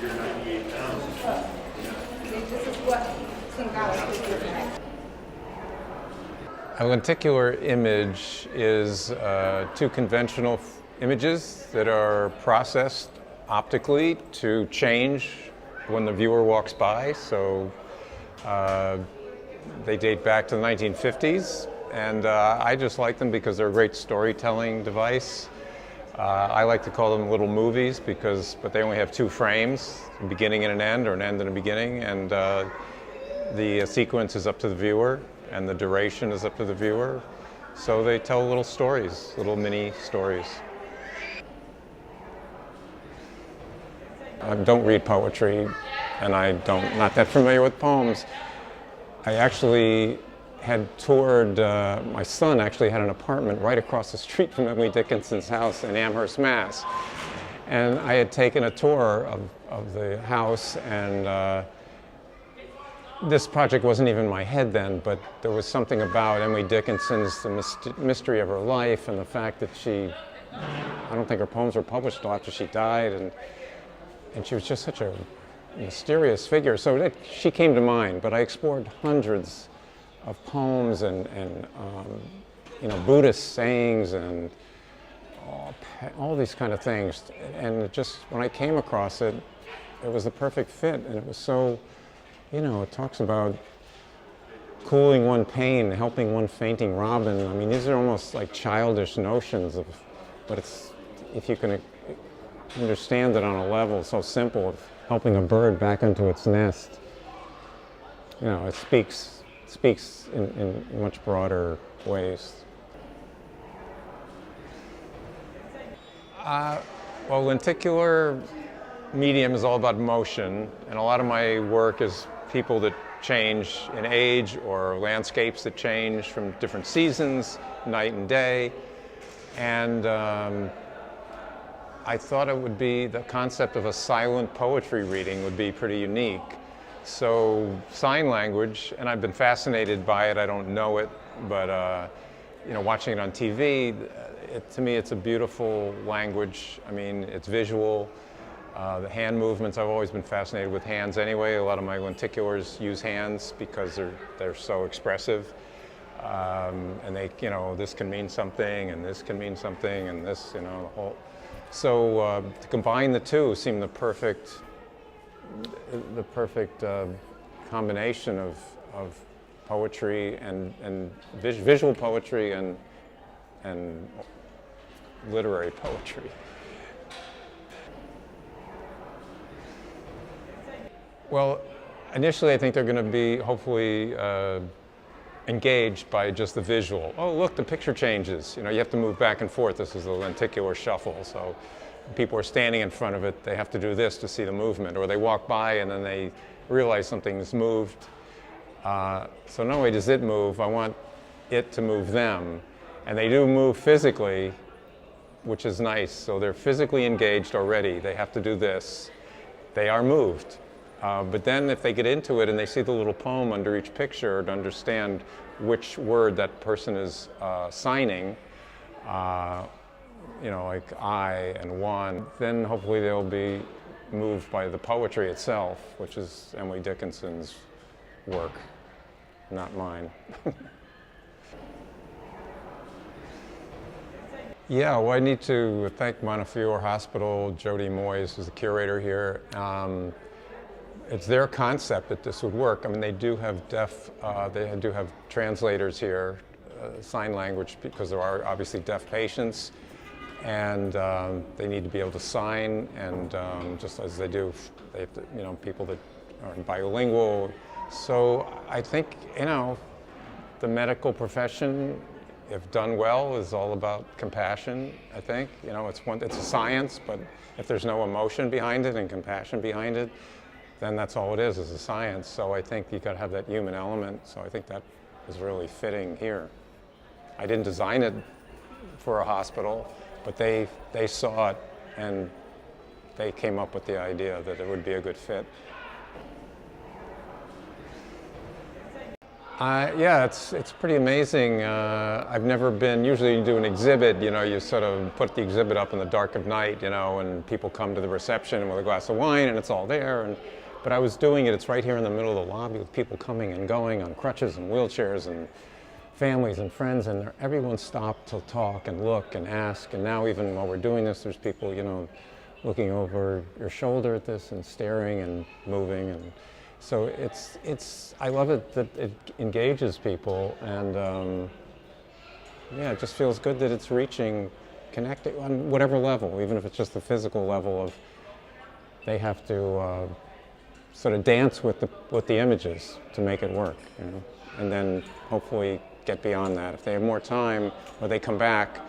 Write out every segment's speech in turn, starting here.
You're 98 pounds. This is what some guys look like. A lenticular image is two conventional images that are processed optically to change when the viewer walks by. So they date back to the 1950s, and I just like them because they're a great storytelling device. I like to call them little movies but they only have two frames, a beginning and an end, or an end and a beginning, and the sequence is up to the viewer, and the duration is up to the viewer. So they tell little stories, little mini stories. I don't read poetry, and not that familiar with poems. I actually had toured, my son actually had an apartment right across the street from Emily Dickinson's house in Amherst, Mass. And I had taken a tour of the house, and this project wasn't even in my head then, but there was something about Emily Dickinson's, the mystery of her life, and the fact that I don't think her poems were published until after she died, and she was just such a mysterious figure. So she came to mind, but I explored hundreds of poems and Buddhist sayings and all these kind of things. And when I came across it, it was the perfect fit, and it was so, it talks about cooling one pain, helping one fainting robin. I mean, these are almost like childish notions but if you can understand it on a level so simple, of helping a bird back into its nest, it speaks in much broader ways. Well, lenticular medium is all about motion, and a lot of my work is people that change in age, or landscapes that change from different seasons, night and day. And I thought the concept of a silent poetry reading would be pretty unique. So sign language, and I've been fascinated by it, I don't know it, but watching it on TV, to me it's a beautiful language. I mean, it's visual. The hand movements, I've always been fascinated with hands anyway. A lot of my lenticulars use hands because they're so expressive. And this can mean something, and this can mean something, and this, the whole. So to combine the two seemed the perfect combination of poetry and visual poetry and literary poetry. Well, initially I think they're going to be hopefully engaged by just the visual. Oh, look, the picture changes. You have to move back and forth. This is a lenticular shuffle. So people are standing in front of it. They have to do this to see the movement. Or they walk by and then they realize something's moved. So not only does it move, I want it to move them. And they do move physically, which is nice. So they're physically engaged already. They have to do this. They are moved. But then if they get into it and they see the little poem under each picture to understand which word that person is signing, like I and one, then hopefully they'll be moved by the poetry itself, which is Emily Dickinson's work, not mine. Yeah, well, I need to thank Montefiore Hospital, Jody Moyes, who's the curator here. It's their concept that this would work. I mean, they do have translators here, sign language, because there are obviously deaf patients, and they need to be able to sign, and just as they have to, people that are bilingual. So I think, the medical profession, if done well, is all about compassion, I think. It's a science, but if there's no emotion behind it and compassion behind it, then that's all it is a science. So I think you got to have that human element. So I think that is really fitting here. I didn't design it for a hospital, but they saw it and they came up with the idea that it would be a good fit. Yeah, it's pretty amazing. I've never been. Usually, you do an exhibit. You know, you sort of put the exhibit up in the dark of night. You know, and people come to the reception with a glass of wine, and it's all there. But I was doing it. It's right here in the middle of the lobby with people coming and going on crutches and wheelchairs and families and friends, and everyone stopped to talk and look and ask. And now, even while we're doing this, there's people, you know, looking over your shoulder at this and staring and moving and. So I love it that it engages people, and yeah, it just feels good that it's reaching, connecting on whatever level, even if it's just the physical level of they have to sort of dance with the images to make it work, you know, and then hopefully get beyond that. If they have more time or they come back,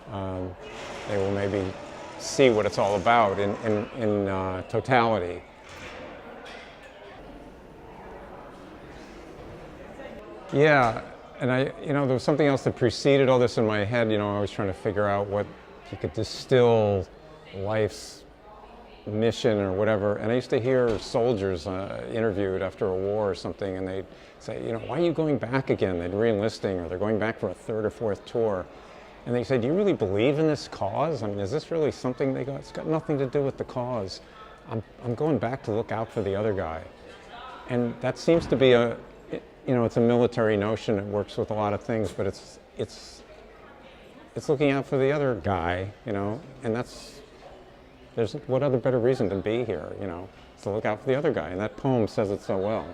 they will maybe see what it's all about in totality. Yeah, and there was something else that preceded all this in my head. You know, I was trying to figure out what you could distill life's mission or whatever. And I used to hear soldiers interviewed after a war or something, and they'd say, you know, why are you going back again? They'd re-enlisting, or they're going back for a third or fourth tour. And they said, do you really believe in this cause? I mean, is this really something they got? It's got nothing to do with the cause. I'm going back to look out for the other guy. And that seems to be it's a military notion. It works with a lot of things, but it's looking out for the other guy, you know, and there's what other better reason to be here, you know, to look out for the other guy, and that poem says it so well.